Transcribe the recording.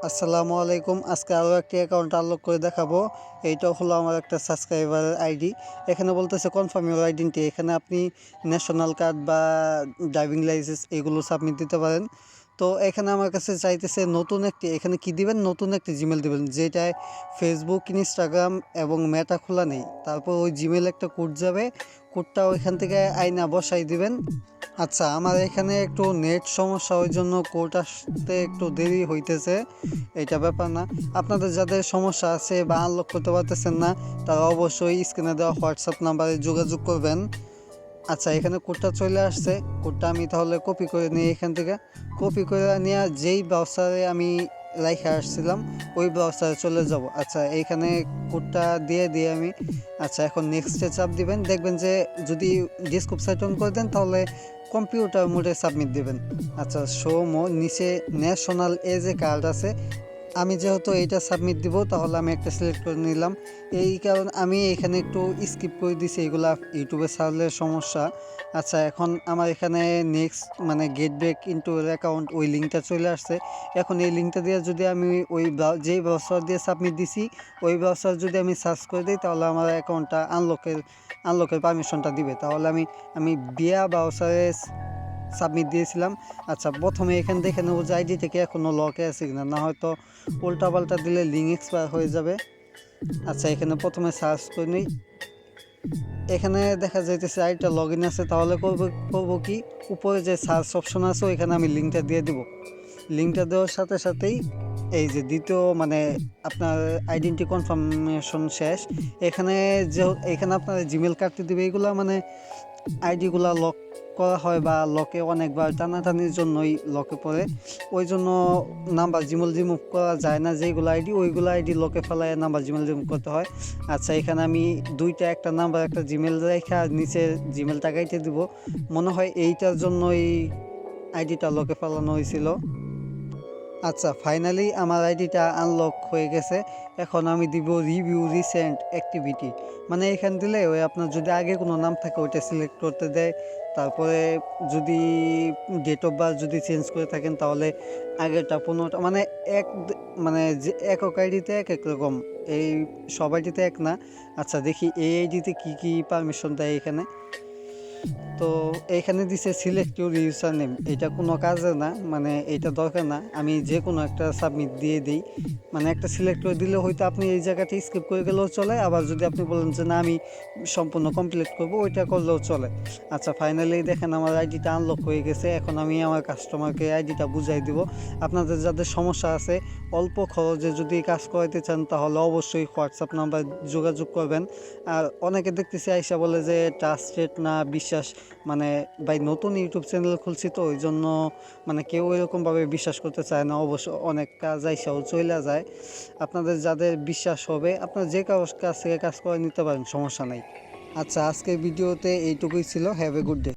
আসসালামু আলাইকুম। আজকে আরও একটি অ্যাকাউন্ট আনলক করে দেখাবো। এইটা হলো আমার একটা সাবস্ক্রাইবারের আইডি। এখানে বলতেছে কনফার্ম ইউর আইডেন্টি। এখানে আপনি ন্যাশনাল কার্ড বা ড্রাইভিং লাইসেন্স এগুলো সাবমিট দিতে পারেন। তো এখানে আমার কাছে চাইতেছে নতুন একটি, এখানে কি দিবেন, নতুন একটি জিমেল দিবেন যেটায় ফেসবুক, ইনস্টাগ্রাম এবং মেটা খোলা নেই। তারপর ওই জিমেল একটা কোড যাবে, কোডটা ওইখান থেকে আইনা বসাই দিবেন। আচ্ছা, আমার এখানে একটু নেট সমস্যা, ওই জন্য কোড আসতে একটু দেরি হইতেছে। এটা ব্যাপার না। আপনাদের যাদের সমস্যা আছে বা আনলক করতে পারতেছেন না, তারা অবশ্যই স্ক্রিনে দেওয়া হোয়াটসঅ্যাপ নাম্বারে যোগাযোগ করবেন। আচ্ছা, এখানে কোডটা চলে আসছে। কোডটা আমি তাহলে কপি করে নিই। এখান থেকে কপি করে নিয়ে যেই ব্রাউজারে আমি রাইখে আসছিলাম ওই ব্রাউজারে চলে যাব। আচ্ছা, এইখানে কোডটা দিয়ে আমি, আচ্ছা এখন নেক্সটে চাপ দিবেন। দেখবেন যে যদি ডেস্কটপ সাইট অন করে দেন তাহলে কম্পিউটার মোডে সাবমিট দিবেন। আচ্ছা, শো মো নিচে ন্যাশনাল যে কার্ড আছে, আমি যেহেতু এইটা সাবমিট দিব তাহলে আমি একটা সিলেক্ট করে নিলাম। এই কারণে আমি এখানে একটু স্কিপ করে দিছি, এগুলা ইউটিউবে সার্চের সমস্যা। আচ্ছা, এখন আমার এখানে নেক্সট মানে গেট ব্যাক ইনটু অ্যাকাউন্ট ওই লিঙ্কটা চলে আসছে। এখন এই লিঙ্কটা দিয়ে যদি আমি ওই যেই ব্রাউজার দিয়ে সাবমিট দিছি ওই ব্রাউজার যদি আমি সার্চ করে দিই তাহলে আমার অ্যাকাউন্টটা আনলকের পারমিশনটা দিবে। তাহলে আমি বিয়া ব্রাউজারে সাবমিট দিয়েছিলাম। আচ্ছা, প্রথমে এখানে দেখে নেবো যে আইডি থেকে এখনও লকে আছে কিনা, না হয়তো উল্টাপাল্টা দিলে লিঙ্ক এক্সপায়ার হয়ে যাবে। আচ্ছা, এখানে প্রথমে সার্চ করে নিই। এখানে দেখা যাইতেছে আইডিটা লগ ইন আছে। তাহলে করবো কি, উপরে যে সার্চ অপশন আছে ওইখানে আমি লিঙ্কটা দিয়ে দিব। লিঙ্কটা দেওয়ার সাথে সাথেই এই যে দ্বিতীয় মানে আপনার আইডেন্টি কনফার্মেশন শেষ। এখানে এখানে আপনার জিমেল কার্ডটি দেবে। এইগুলা মানে আইডিগুলা লক করা হয় বা লকে অনেকবার টানাটানির জন্যই লকে পড়ে, ওই জন্য নাম্বার জিমেল রিমুভ করা যায় না। যেইগুলো আইডি ওইগুলো আইডি লকে ফেলায় নাম্বার জিমেল রিমুভ করতে হয়। আচ্ছা, এখানে আমি দুইটা, একটা নাম্বার একটা জিমেল রেখে আর নিচে জিমেলটা গাইতে দিব। মনে হয় এইটার জন্যই আইডিটা লকে ফেলানো হয়েছিল। আচ্ছা, ফাইনালি আমার আইডিটা আনলক হয়ে গেছে। এখন আমি দিব রিভিউ রিসেন্ট অ্যাক্টিভিটি। মানে এখান দিলে ওই আপনার যদি আগে কোনো নাম থাকে ওইটা সিলেক্ট করতে দেয়। তারপরে যদি ডেট অফ বার্থ যদি চেঞ্জ করে থাকেন তাহলে আগেরটা 15টা মানে মানে যে একক আইডিতে এক এক রকম, এই সব আইডিতে এক না। আচ্ছা, দেখি এই আইডিতে কী কী পারমিশন দেয় এখানে। তো এইখানে দিছে সিলেক্ট ইউর ইউজার নেম। এটা কোনো কাজে না, মানে এটা দরকার না। আমি যে কোনো একটা সাবমিট দিয়ে দিই, মানে একটা সিলেক্ট করে দিলে হয়তো আপনি এই জায়গাটা স্কিপ করে গেলেও চলে। আবার যদি আপনি বলেন যে না আমি সম্পূর্ণ কমপ্লিট করব, ওইটা করলেও চলে। আচ্ছা, ফাইনালি দেখেন আমার আইডিটা আনলক হয়ে গেছে। এখন আমি আমার কাস্টমারকে আইডিটা বুঝাই দিব। আপনাদের যাদের সমস্যা আছে, অল্প খরচে যদি কাজ করাইতে চান তাহলে অবশ্যই হোয়াটসঅ্যাপ নাম্বার যোগাযোগ করবেন। আর অনেকে দেখতেছি আইসা বলে যে ট্রাস্টেড না, বিশ্বাস মানে ভাই নতুন ইউটিউব চ্যানেল খুলছি তো ওই জন্য মানে কেউ এরকমভাবে বিশ্বাস করতে চায় না। অবশ্য অনেক কাজ আইসাও চলে যায়। আপনাদের যাদের বিশ্বাস হবে আপনারা যে কারোর কাছ থেকে কাজ করে নিতে পারেন, সমস্যা নাই। আচ্ছা, আজকের ভিডিওতে এইটুকুই ছিল। Have a good day.